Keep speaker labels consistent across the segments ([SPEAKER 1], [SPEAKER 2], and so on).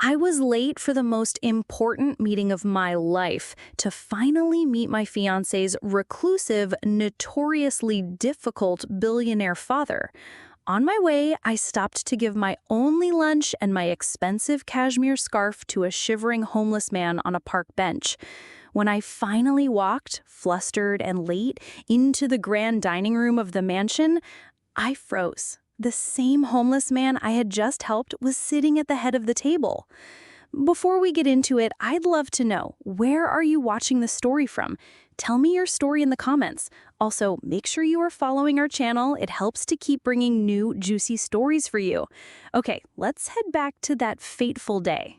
[SPEAKER 1] I was late for the most important meeting of my life to finally meet my fiancé's reclusive, notoriously difficult billionaire father. On my way, I stopped to give my only lunch and my expensive cashmere scarf to a shivering homeless man on a park bench. When I finally walked, flustered and late, into the grand dining room of the mansion, I froze. The same homeless man I had just helped was sitting at the head of the table. Before we get into it, I'd love to know, where are you watching the story from? Tell me your story in the comments. Also, make sure you are following our channel. It helps to keep bringing new, juicy stories for you. Okay, let's head back to that fateful day.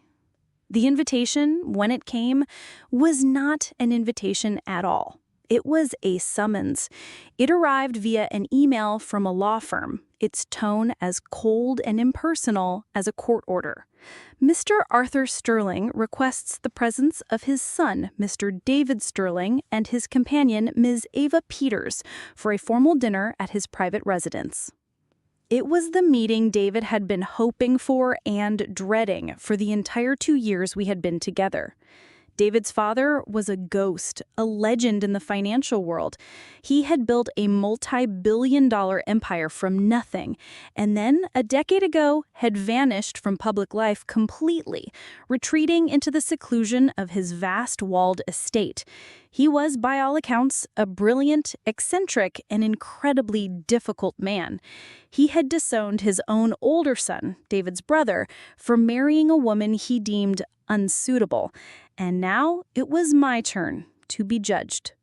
[SPEAKER 1] The invitation, when it came, was not an invitation at all. It was a summons. It arrived via an email from a law firm, its tone as cold and impersonal as a court order. Mr. Arthur Sterling requests the presence of his son, Mr. David Sterling, and his companion, Ms. Ava Peters, for a formal dinner at his private residence. It was the meeting David had been hoping for and dreading for the entire 2 years we had been together. David's father was a ghost, a legend in the financial world. He had built a multi-billion-dollar empire from nothing, and then, a decade ago, had vanished from public life completely, retreating into the seclusion of his vast walled estate. He was, by all accounts, a brilliant, eccentric, and incredibly difficult man. He had disowned his own older son, David's brother, for marrying a woman he deemed unsuitable. And now it was my turn to be judged.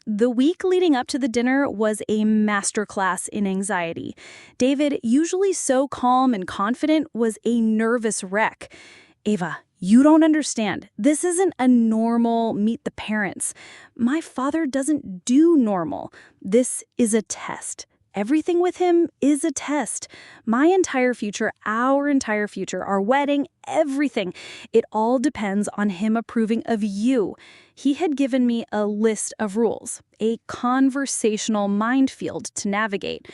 [SPEAKER 1] The week leading up to the dinner was a masterclass in anxiety. David, usually so calm and confident, was a nervous wreck. Ava, you don't understand. This isn't a normal meet the parents. My father doesn't do normal. This is a test. Everything with him is a test. My entire future, our entire future, our wedding, everything, it all depends on him approving of you. He had given me a list of rules, a conversational minefield to navigate.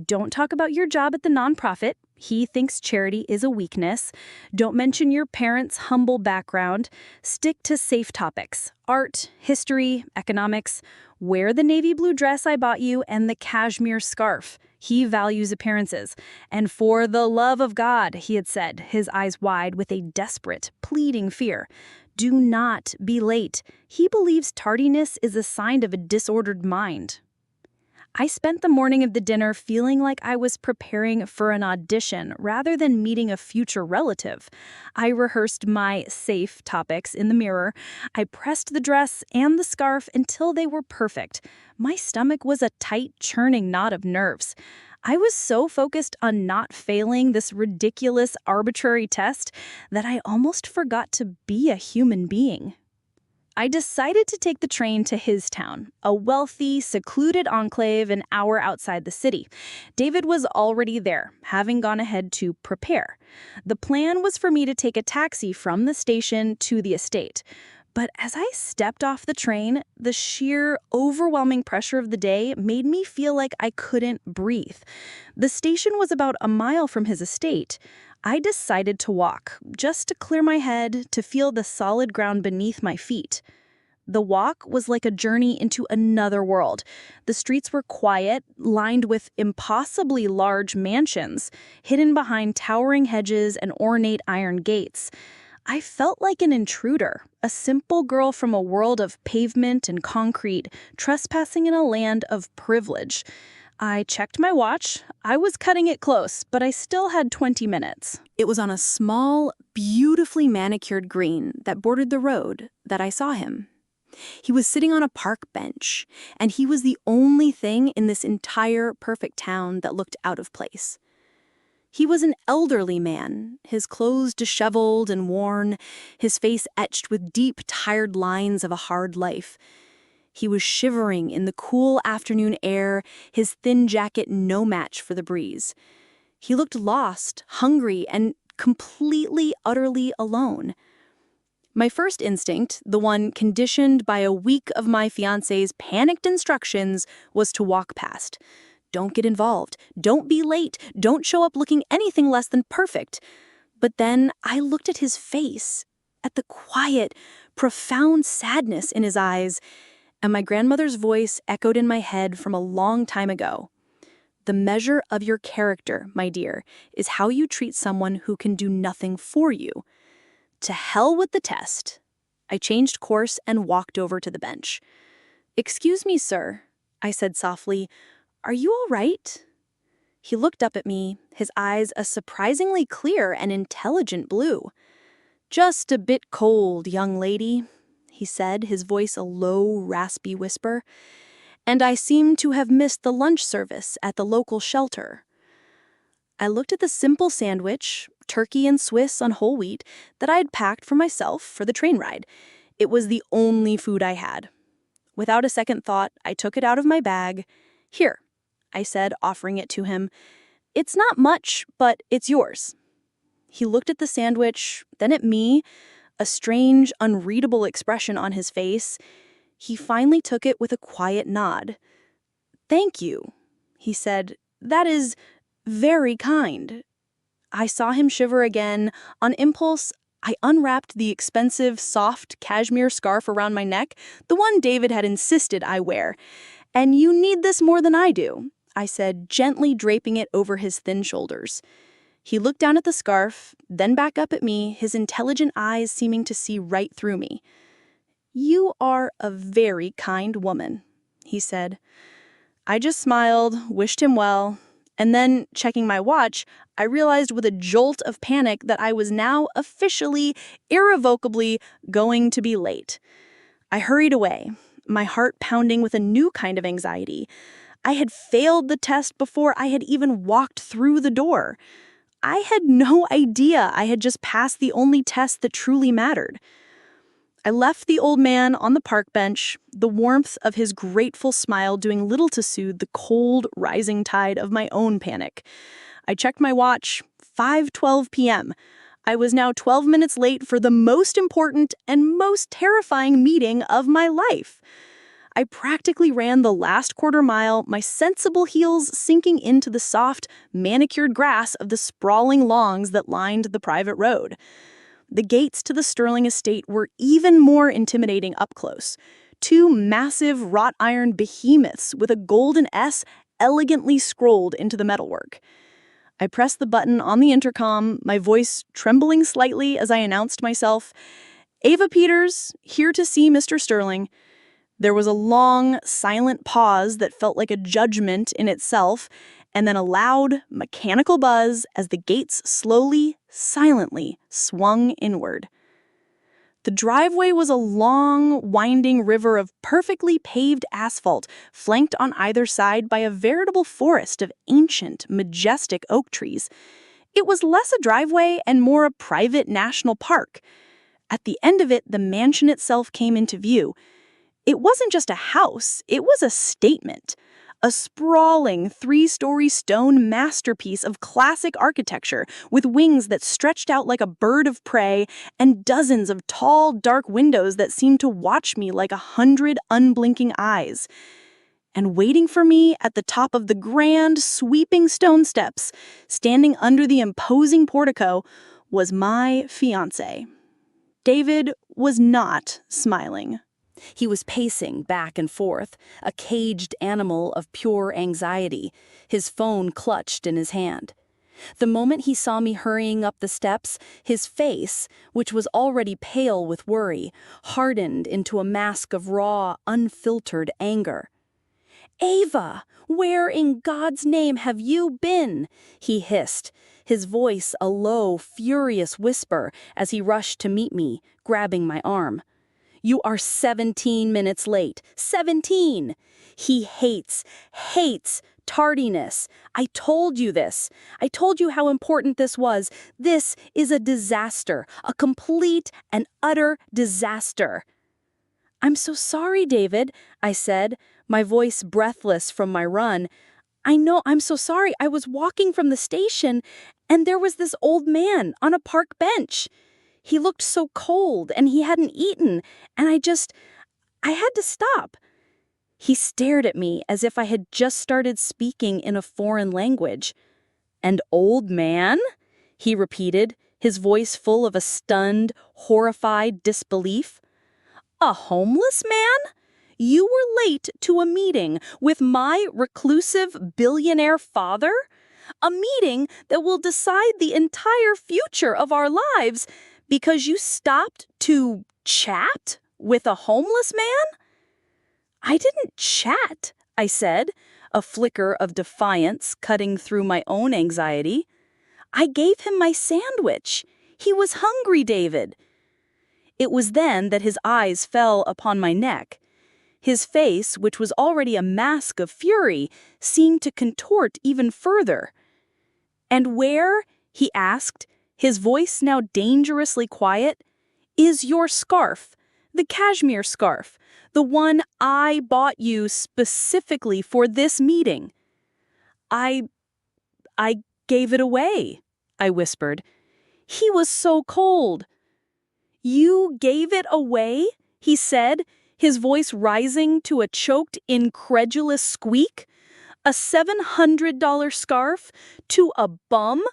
[SPEAKER 1] Don't talk about your job at the nonprofit. He thinks charity is a weakness. Don't mention your parents' humble background. Stick to safe topics: art, history, economics. Wear the navy blue dress I bought you and the cashmere scarf. He values appearances. And for the love of God, he had said, his eyes wide with a desperate, pleading fear, do not be late. He believes tardiness is a sign of a disordered mind. I spent the morning of the dinner feeling like I was preparing for an audition rather than meeting a future relative. I rehearsed my safe topics in the mirror. I pressed the dress and the scarf until they were perfect. My stomach was a tight, churning knot of nerves. I was so focused on not failing this ridiculous, arbitrary test that I almost forgot to be a human being. I decided to take the train to his town, a wealthy, secluded enclave an hour outside the city. David was already there, having gone ahead to prepare. The plan was for me to take a taxi from the station to the estate. But as I stepped off the train, the sheer, overwhelming pressure of the day made me feel like I couldn't breathe. The station was about a mile from his estate. I decided to walk, just to clear my head, to feel the solid ground beneath my feet. The walk was like a journey into another world. The streets were quiet, lined with impossibly large mansions, hidden behind towering hedges and ornate iron gates. I felt like an intruder, a simple girl from a world of pavement and concrete, trespassing in a land of privilege. I checked my watch. I was cutting it close, but I still had 20 minutes. It was on a small, beautifully manicured green that bordered the road that I saw him. He was sitting on a park bench, and he was the only thing in this entire perfect town that looked out of place. He was an elderly man, his clothes disheveled and worn, his face etched with deep, tired lines of a hard life. He was shivering in the cool afternoon air, his thin jacket no match for the breeze. He looked lost, hungry, and completely, utterly alone. My first instinct, the one conditioned by a week of my fiancé's panicked instructions, was to walk past. Don't get involved. Don't be late. Don't show up looking anything less than perfect. But then I looked at his face, at the quiet, profound sadness in his eyes, and my grandmother's voice echoed in my head from a long time ago. The measure of your character, my dear, is how you treat someone who can do nothing for you. To hell with the test. I changed course and walked over to the bench. "Excuse me, sir," I said softly. "Are you all right?" He looked up at me, his eyes a surprisingly clear and intelligent blue. "Just a bit cold, young lady," he said, his voice a low, raspy whisper. "And I seem to have missed the lunch service at the local shelter." I looked at the simple sandwich, turkey and Swiss on whole wheat, that I had packed for myself for the train ride. It was the only food I had. Without a second thought, I took it out of my bag. "Here," I said, offering it to him. "It's not much, but it's yours." He looked at the sandwich, then at me, a strange, unreadable expression on his face. He finally took it with a quiet nod. "Thank you," he said. "That is very kind." I saw him shiver again. On impulse, I unwrapped the expensive, soft cashmere scarf around my neck, the one David had insisted I wear. "And you need this more than I do," I said, gently draping it over his thin shoulders. He looked down at the scarf, then back up at me, his intelligent eyes seeming to see right through me. "You are a very kind woman," he said. I just smiled, wished him well, and then, checking my watch, I realized with a jolt of panic that I was now officially, irrevocably going to be late. I hurried away, my heart pounding with a new kind of anxiety. I had failed the test before I had even walked through the door. I had no idea I had just passed the only test that truly mattered. I left the old man on the park bench, the warmth of his grateful smile doing little to soothe the cold, rising tide of my own panic. I checked my watch, 5:12 p.m. I was now 12 minutes late for the most important and most terrifying meeting of my life. I practically ran the last quarter mile, my sensible heels sinking into the soft, manicured grass of the sprawling lawns that lined the private road. The gates to the Sterling estate were even more intimidating up close. Two massive wrought iron behemoths with a golden S elegantly scrolled into the metalwork. I pressed the button on the intercom, my voice trembling slightly as I announced myself. "Ava Peters, here to see Mr. Sterling." There was a long, silent pause that felt like a judgment in itself, and then a loud, mechanical buzz as the gates slowly, silently swung inward. The driveway was a long, winding river of perfectly paved asphalt, flanked on either side by a veritable forest of ancient, majestic oak trees. It was less a driveway and more a private national park. At the end of it, the mansion itself came into view. It wasn't just a house, it was a statement. A sprawling, 3-story stone masterpiece of classic architecture with wings that stretched out like a bird of prey and dozens of tall, dark windows that seemed to watch me like 100 unblinking eyes. And waiting for me at the top of the grand, sweeping stone steps, standing under the imposing portico, was my fiancé. David was not smiling. He was pacing back and forth, a caged animal of pure anxiety, his phone clutched in his hand. The moment he saw me hurrying up the steps, his face, which was already pale with worry, hardened into a mask of raw, unfiltered anger. "Ava, where in God's name have you been?" he hissed, his voice a low, furious whisper as he rushed to meet me, grabbing my arm. "You are 17 minutes late. 17! He hates tardiness. I told you this. I told you how important this was. This is a disaster, a complete and utter disaster." "I'm so sorry, David," I said, my voice breathless from my run. "I know, I'm so sorry. I was walking from the station, and there was this old man on a park bench. He looked so cold, and he hadn't eaten, and I had to stop." He stared at me as if I had just started speaking in a foreign language. "An old man?" he repeated, his voice full of a stunned, horrified disbelief. A homeless man? You were late to a meeting with my reclusive billionaire father? A meeting that will decide the entire future of our lives because you stopped to chat with a homeless man? I didn't chat, I said, a flicker of defiance cutting through my own anxiety. I gave him my sandwich. He was hungry, David. It was then that his eyes fell upon my neck. His face, which was already a mask of fury, seemed to contort even further. "And where," he asked, his voice now dangerously quiet, "is your scarf, the cashmere scarf, the one I bought you specifically for this meeting?" I gave it away," I whispered. He was so cold. "You gave it away?" he said, his voice rising to a choked, incredulous squeak. "A $700 scarf to a bum?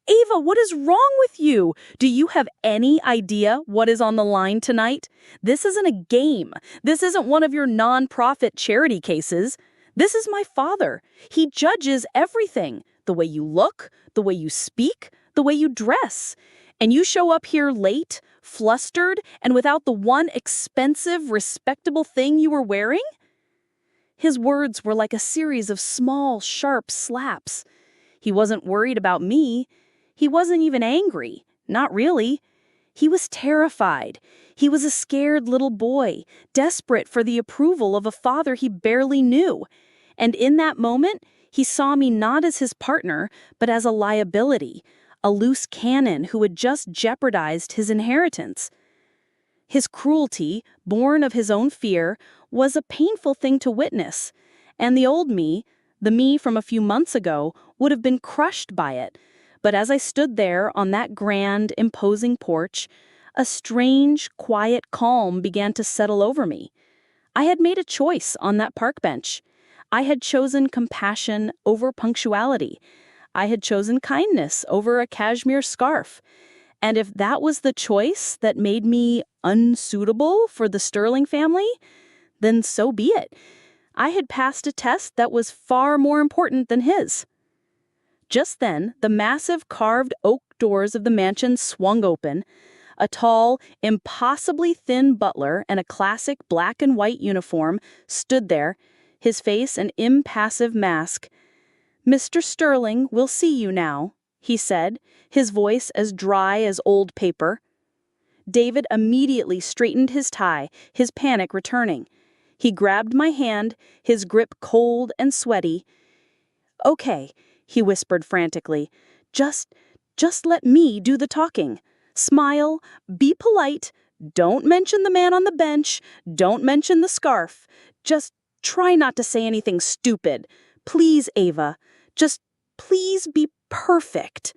[SPEAKER 1] Ava, what is wrong with you? Do you have any idea what is on the line tonight? This isn't a game. This isn't one of your non-profit charity cases. This is my father. He judges everything. The way you look, the way you speak, the way you dress. And you show up here late, flustered, and without the one expensive, respectable thing you were wearing?" His words were like a series of small, sharp slaps. He wasn't worried about me. He wasn't even angry. Not really. He was terrified. He was a scared little boy, desperate for the approval of a father he barely knew. And in that moment, he saw me not as his partner, but as a liability, a loose cannon who had just jeopardized his inheritance. His cruelty, born of his own fear, was a painful thing to witness, and the old me, the me from a few months ago, would have been crushed by it. But as I stood there on that grand, imposing porch, a strange, quiet calm began to settle over me. I had made a choice on that park bench. I had chosen compassion over punctuality. I had chosen kindness over a cashmere scarf. And if that was the choice that made me unsuitable for the Sterling family, then so be it. I had passed a test that was far more important than his. Just then, the massive carved oak doors of the mansion swung open. A tall, impossibly thin butler in a classic black and white uniform stood there, his face an impassive mask. "Mr. Sterling will see you now," he said, his voice as dry as old paper. David immediately straightened his tie, his panic returning. He grabbed my hand, his grip cold and sweaty. "Okay," he whispered frantically. Just let me do the talking. Smile, be polite, don't mention the man on the bench, don't mention the scarf. Just try not to say anything stupid. Please, Ava. Just please be perfect."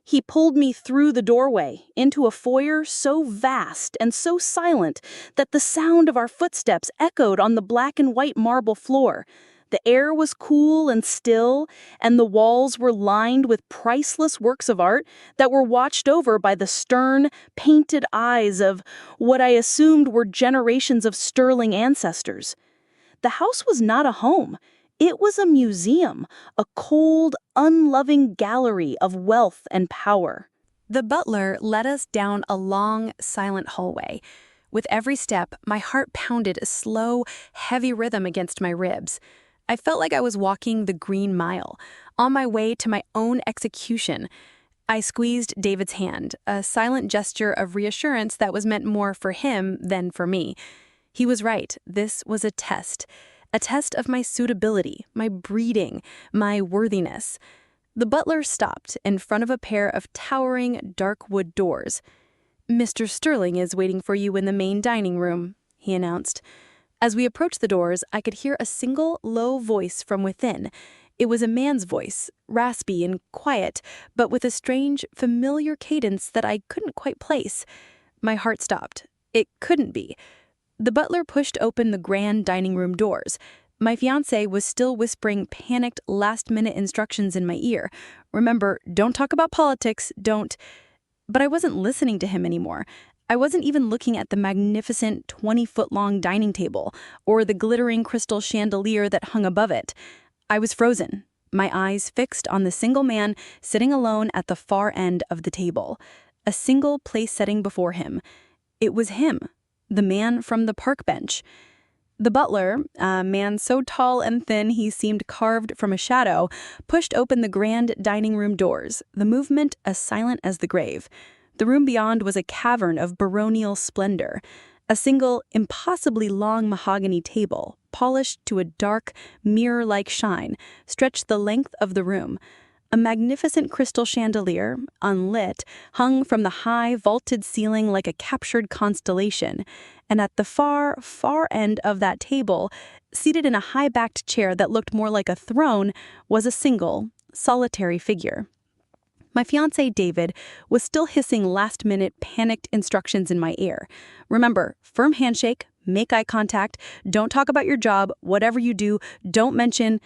[SPEAKER 1] He pulled me through the doorway, into a foyer so vast and so silent that the sound of our footsteps echoed on the black and white marble floor. The air was cool and still, and the walls were lined with priceless works of art that were watched over by the stern, painted eyes of what I assumed were generations of Sterling ancestors. The house was not a home. It was a museum, a cold, unloving gallery of wealth and power. The butler led us down a long, silent hallway. With every step, my heart pounded a slow, heavy rhythm against my ribs. I felt like I was walking the Green Mile, on my way to my own execution. I squeezed David's hand, a silent gesture of reassurance that was meant more for him than for me. He was right. This was a test of my suitability, my breeding, my worthiness. The butler stopped in front of a pair of towering dark wood doors. "Mr. Sterling is waiting for you in the main dining room," he announced. As we approached the doors, I could hear a single low voice from within. It was a man's voice, raspy and quiet, but with a strange, familiar cadence that I couldn't quite place. My heart stopped. It couldn't be. The butler pushed open the grand dining room doors. My fiancé was still whispering panicked, last-minute instructions in my ear. "Remember, don't talk about politics, don't..." But I wasn't listening to him anymore. I wasn't even looking at the magnificent 20-foot-long dining table or the glittering crystal chandelier that hung above it. I was frozen, my eyes fixed on the single man sitting alone at the far end of the table, a single place setting before him. It was him, the man from the park bench. The butler, a man so tall and thin he seemed carved from a shadow, pushed open the grand dining room doors, the movement as silent as the grave. The room beyond was a cavern of baronial splendor. A single, impossibly long mahogany table, polished to a dark, mirror-like shine, stretched the length of the room. A magnificent crystal chandelier, unlit, hung from the high, vaulted ceiling like a captured constellation. And at the far, far end of that table, seated in a high-backed chair that looked more like a throne, was a single, solitary figure. My fiancé, David, was still hissing last-minute, panicked instructions in my ear. Remember, firm handshake, make eye contact, don't talk about your job, whatever you do, don't mention...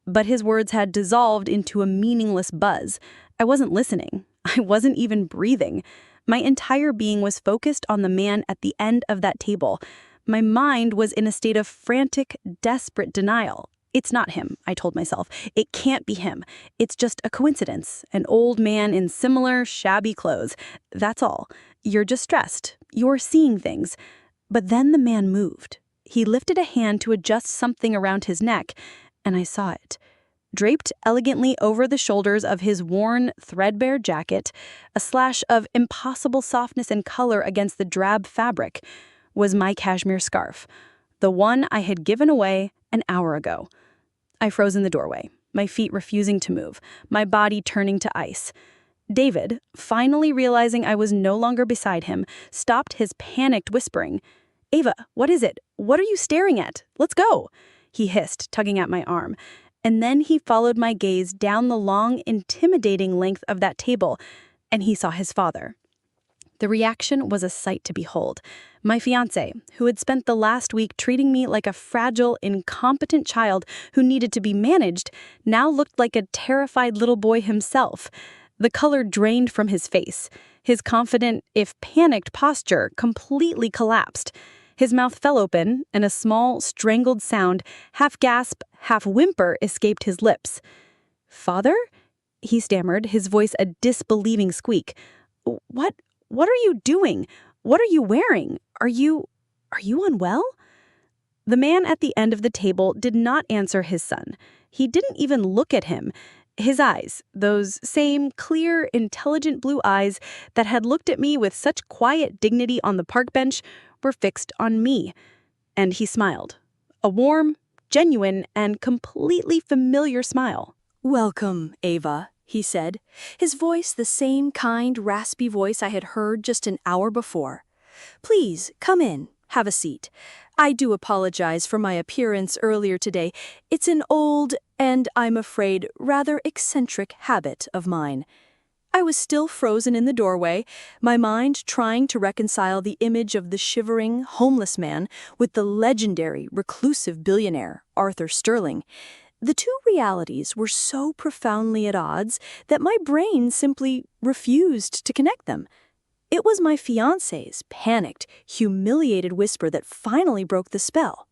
[SPEAKER 1] But his words had dissolved into a meaningless buzz. I wasn't listening. I wasn't even breathing. My entire being was focused on the man at the end of that table. My mind was in a state of frantic, desperate denial. It's not him, I told myself. It can't be him. It's just a coincidence. An old man in similar, shabby clothes. That's all. You're just stressed. You're seeing things. But then the man moved. He lifted a hand to adjust something around his neck, and I saw it. Draped elegantly over the shoulders of his worn, threadbare jacket, a slash of impossible softness and color against the drab fabric, was my cashmere scarf, the one I had given away an hour ago. I froze in the doorway, my feet refusing to move, my body turning to ice. David, finally realizing I was no longer beside him, stopped his panicked whispering. "Ava, what is it? What are you staring at? Let's go," he hissed, tugging at my arm. And then he followed my gaze down the long, intimidating length of that table, and he saw his father. The reaction was a sight to behold. My fiancé, who had spent the last week treating me like a fragile, incompetent child who needed to be managed, now looked like a terrified little boy himself. The color drained from his face. His confident, if panicked posture completely collapsed. His mouth fell open, and a small, strangled sound, half gasp, half whimper, escaped his lips. "Father?" he stammered, his voice a disbelieving squeak. What are you doing? What are you wearing? Are you unwell?" The man at the end of the table did not answer his son. He didn't even look at him. His eyes, those same clear, intelligent blue eyes that had looked at me with such quiet dignity on the park bench, were fixed on me. And he smiled. A warm, genuine, and completely familiar smile.
[SPEAKER 2] "Welcome, Ava," he said, his voice the same kind, raspy voice I had heard just an hour before. "Please, come in, have a seat. I do apologize for my appearance earlier today. It's an old, and I'm afraid rather eccentric habit of mine." I was still frozen in the doorway, my mind trying to reconcile the image of the shivering, homeless man with the legendary, reclusive billionaire, Arthur Sterling. The two realities were so profoundly at odds that my brain simply refused to connect them. It was my fiancé's panicked, humiliated whisper that finally broke the spell.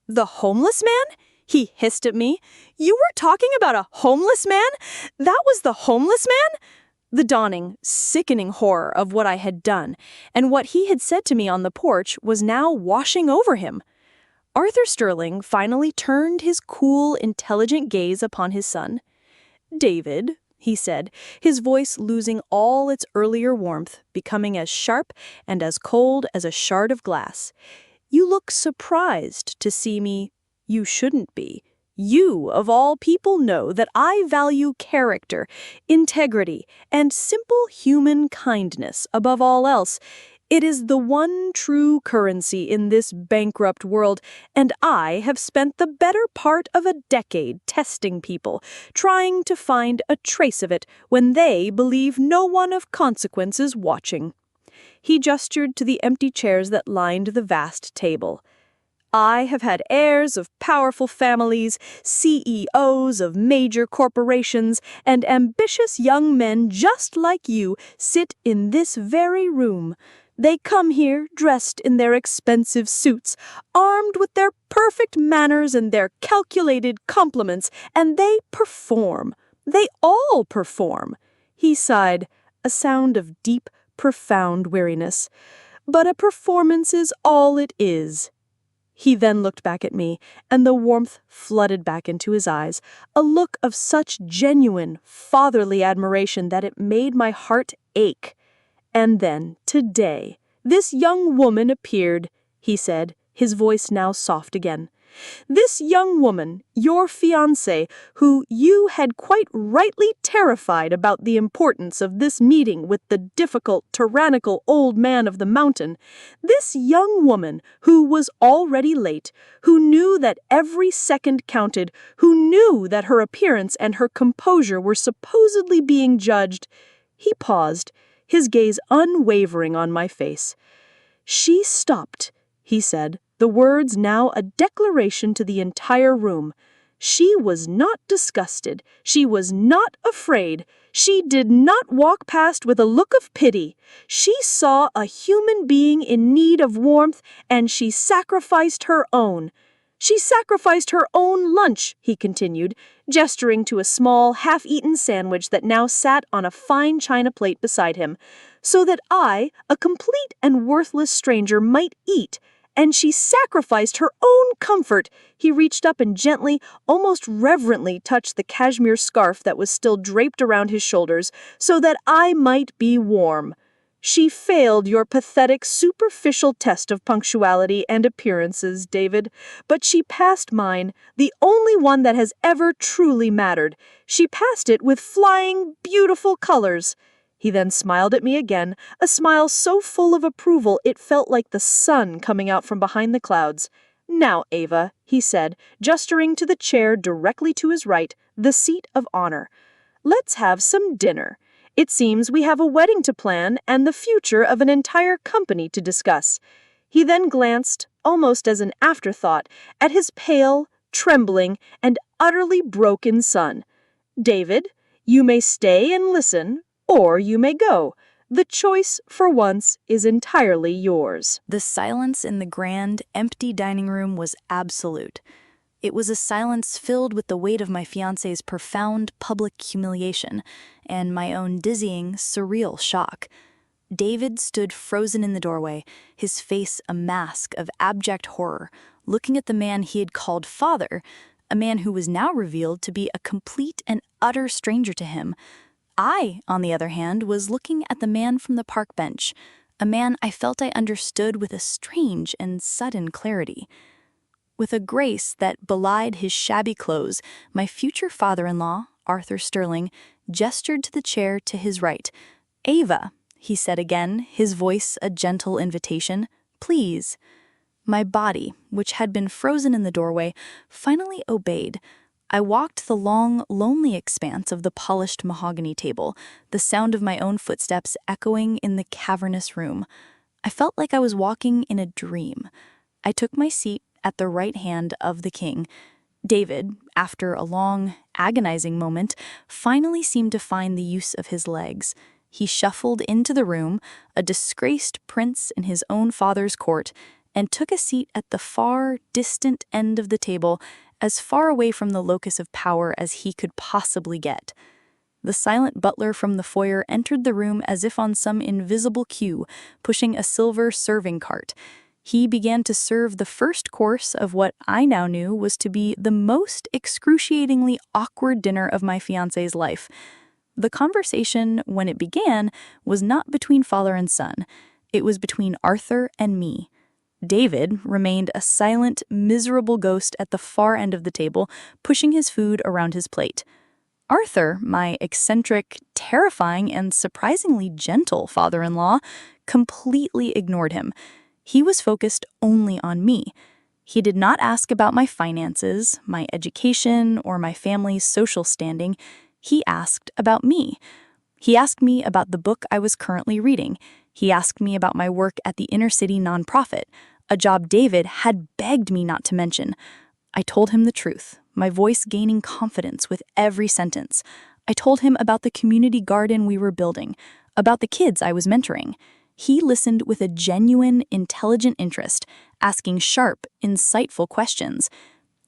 [SPEAKER 2] "The homeless man?" he hissed at me. "You were talking about a homeless man? That was the homeless man?" The dawning, sickening horror of what I had done and what he had said to me on the porch was now washing over him. Arthur Sterling finally turned his cool, intelligent gaze upon his son. "David," he said, his voice losing all its earlier warmth, becoming as sharp and as cold as a shard of glass. "You look surprised to see me. You shouldn't be. You, of all people, know that I value character, integrity, and simple human kindness above all else. It is the one true currency in this bankrupt world, and I have spent the better part of a decade testing people, trying to find a trace of it when they believe no one of consequence is watching." He gestured to the empty chairs that lined the vast table. I have had heirs of powerful families, CEOs of major corporations, and ambitious young men just like you sit in this very room. They come here dressed in their expensive suits, armed with their perfect manners and their calculated compliments, and they perform. They all perform. He sighed, a sound of deep, profound weariness. But a performance is all it is. He then looked back at me, and the warmth flooded back into his eyes, a look of such genuine, fatherly admiration that it made my heart ache. And then, today, this young woman appeared, he said, his voice now soft again. This young woman, your fiancé, who you had quite rightly terrified about the importance of this meeting with the difficult, tyrannical old man of the mountain, this young woman who was already late, who knew that every second counted, who knew that her appearance and her composure were supposedly being judged. He paused, his gaze unwavering on my face. She stopped, he said, the words now a declaration to the entire room. She was not disgusted. She was not afraid. She did not walk past with a look of pity. She saw a human being in need of warmth, and she sacrificed her own. She sacrificed her own lunch, he continued, gesturing to a small, half-eaten sandwich that now sat on a fine china plate beside him, so that I, a complete and worthless stranger, might eat. And she sacrificed her own comfort. He reached up and gently, almost reverently, touched the cashmere scarf that was still draped around his shoulders, so that I might be warm. She failed your pathetic, superficial test of punctuality and appearances, David, but she passed mine, the only one that has ever truly mattered. She passed it with flying, beautiful colors. He then smiled at me again, a smile so full of approval it felt like the sun coming out from behind the clouds. Now, Ava, he said, gesturing to the chair directly to his right, the seat of honor. Let's have some dinner. It seems we have a wedding to plan and the future of an entire company to discuss. He then glanced, almost as an afterthought, at his pale, trembling, and utterly broken son. David, you may stay and listen, or you may go. The choice, for once, is entirely yours.
[SPEAKER 1] The silence in the grand, empty dining room was absolute. It was a silence filled with the weight of my fiancé's profound public humiliation and my own dizzying, surreal shock. David stood frozen in the doorway, his face a mask of abject horror, looking at the man he had called father, a man who was now revealed to be a complete and utter stranger to him. I, on the other hand, was looking at the man from the park bench, a man I felt I understood with a strange and sudden clarity. With a grace that belied his shabby clothes, my future father-in-law, Arthur Sterling, gestured to the chair to his right. "Ava," he said again, his voice a gentle invitation, "please." My body, which had been frozen in the doorway, finally obeyed. I walked the long, lonely expanse of the polished mahogany table, the sound of my own footsteps echoing in the cavernous room. I felt like I was walking in a dream. I took my seat at the right hand of the king. David, after a long, agonizing moment, finally seemed to find the use of his legs. He shuffled into the room, a disgraced prince in his own father's court, and took a seat at the far, distant end of the table, as far away from the locus of power as he could possibly get. The silent butler from the foyer entered the room as if on some invisible cue, pushing a silver serving cart. He began to serve the first course of what I now knew was to be the most excruciatingly awkward dinner of my fiancé's life. The conversation, when it began, was not between father and son. It was between Arthur and me. David remained a silent, miserable ghost at the far end of the table, pushing his food around his plate. Arthur, my eccentric, terrifying, and surprisingly gentle father-in-law, completely ignored him. He was focused only on me. He did not ask about my finances, my education, or my family's social standing. He asked about me. He asked me about the book I was currently reading. He asked me about my work at the inner-city nonprofit,
[SPEAKER 2] a job David had begged me not to mention. I told him the truth, my voice gaining confidence with every sentence. I told him about the community garden we were building, about the kids I was mentoring. He listened with a genuine, intelligent interest, asking sharp, insightful questions.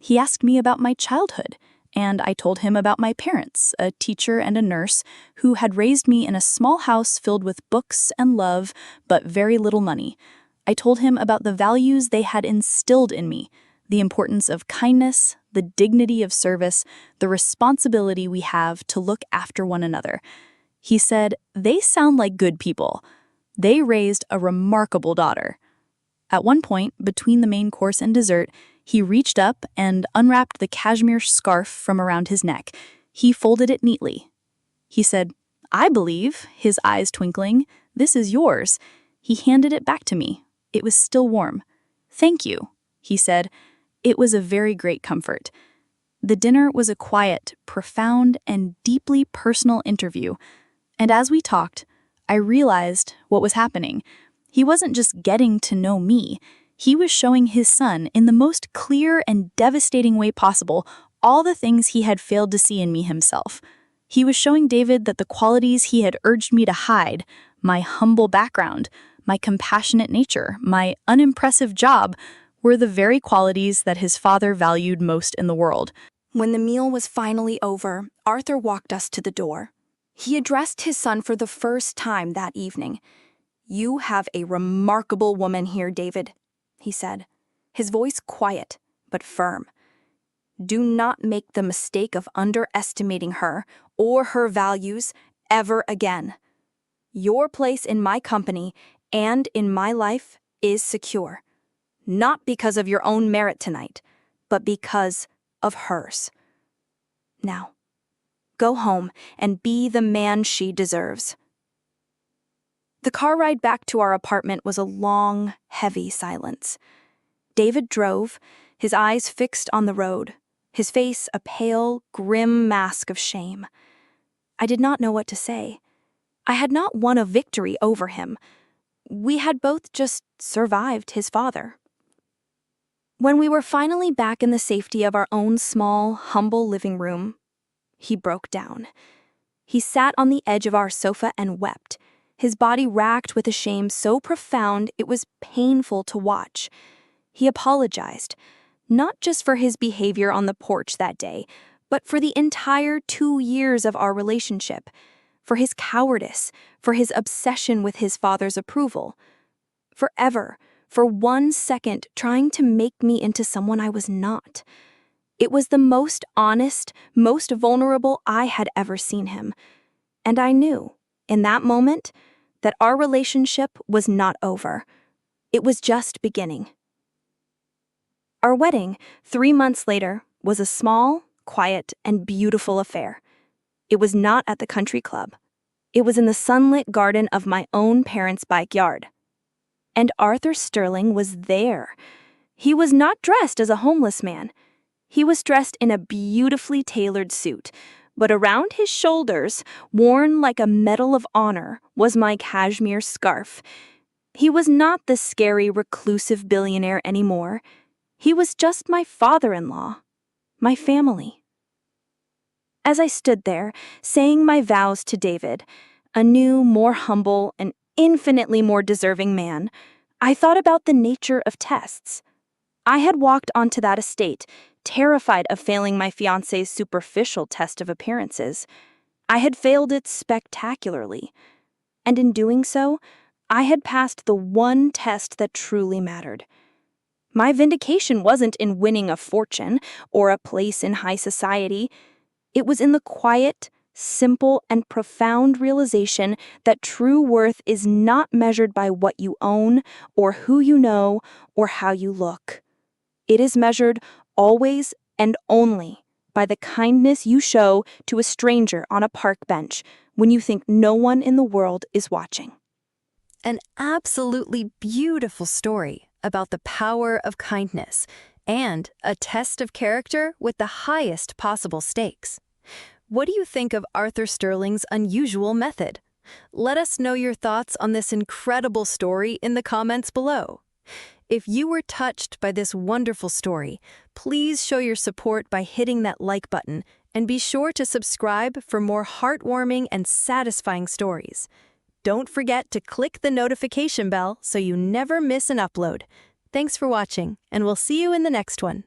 [SPEAKER 2] He asked me about my childhood, and I told him about my parents, a teacher and a nurse, who had raised me in a small house filled with books and love, but very little money. I told him about the values they had instilled in me, the importance of kindness, the dignity of service, the responsibility we have to look after one another. He said, "They sound like good people. They raised a remarkable daughter." At one point, between the main course and dessert, he reached up and unwrapped the cashmere scarf from around his neck. He folded it neatly. He said, "I believe," his eyes twinkling, "this is yours." He handed it back to me. It was still warm. "Thank you," he said. It was a very great comfort. The dinner was a quiet, profound, and deeply personal interview. And as we talked, I realized what was happening. He wasn't just getting to know me. He was showing his son, in the most clear and devastating way possible, all the things he had failed to see in me himself. He was showing David that the qualities he had urged me to hide, my humble background, my compassionate nature, my unimpressive job, were the very qualities that his father valued most in the world.
[SPEAKER 3] When the meal was finally over, Arthur walked us to the door. He addressed his son for the first time that evening. "You have a remarkable woman here, David," he said, his voice quiet but firm. "Do not make the mistake of underestimating her or her values ever again. Your place in my company and in my life is secure, not because of your own merit tonight, but because of hers. Now, go home and be the man she deserves." The car ride back to our apartment was a long, heavy silence. David drove, his eyes fixed on the road, his face a pale, grim mask of shame. I did not know what to say. I had not won a victory over him. We had both just survived his father. When we were finally back in the safety of our own small, humble living room, he broke down. He sat on the edge of our sofa and wept, his body racked with a shame so profound it was painful to watch. He apologized, not just for his behavior on the porch that day, but for the entire 2 years of our relationship, for his cowardice, for his obsession with his father's approval. Forever, for 1 second, trying to make me into someone I was not. It was the most honest, most vulnerable I had ever seen him. And I knew, in that moment, that our relationship was not over. It was just beginning. Our wedding, 3 months later, was a small, quiet, and beautiful affair. It was not at the country club. It was in the sunlit garden of my own parents' backyard. And Arthur Sterling was there. He was not dressed as a homeless man. He was dressed in a beautifully tailored suit, but around his shoulders, worn like a medal of honor, was my cashmere scarf. He was not the scary, reclusive billionaire anymore. He was just my father-in-law, my family. As I stood there, saying my vows to David, a new, more humble, and infinitely more deserving man, I thought about the nature of tests. I had walked onto that estate, terrified of failing my fiancé's superficial test of appearances. I had failed it spectacularly. And in doing so, I had passed the one test that truly mattered. My vindication wasn't in winning a fortune or a place in high society. It was in the quiet, simple, and profound realization that true worth is not measured by what you own or who you know or how you look. It is measured always and only by the kindness you show to a stranger on a park bench when you think no one in the world is watching.
[SPEAKER 1] An absolutely beautiful story about the power of kindness and a test of character with the highest possible stakes. What do you think of Arthur Sterling's unusual method? Let us know your thoughts on this incredible story in the comments below.
[SPEAKER 2] If you were touched by this wonderful story, please show your support by hitting that like button and be sure to subscribe for more heartwarming and satisfying stories. Don't forget to click the notification bell so you never miss an upload. Thanks for watching, and we'll see you in the next one.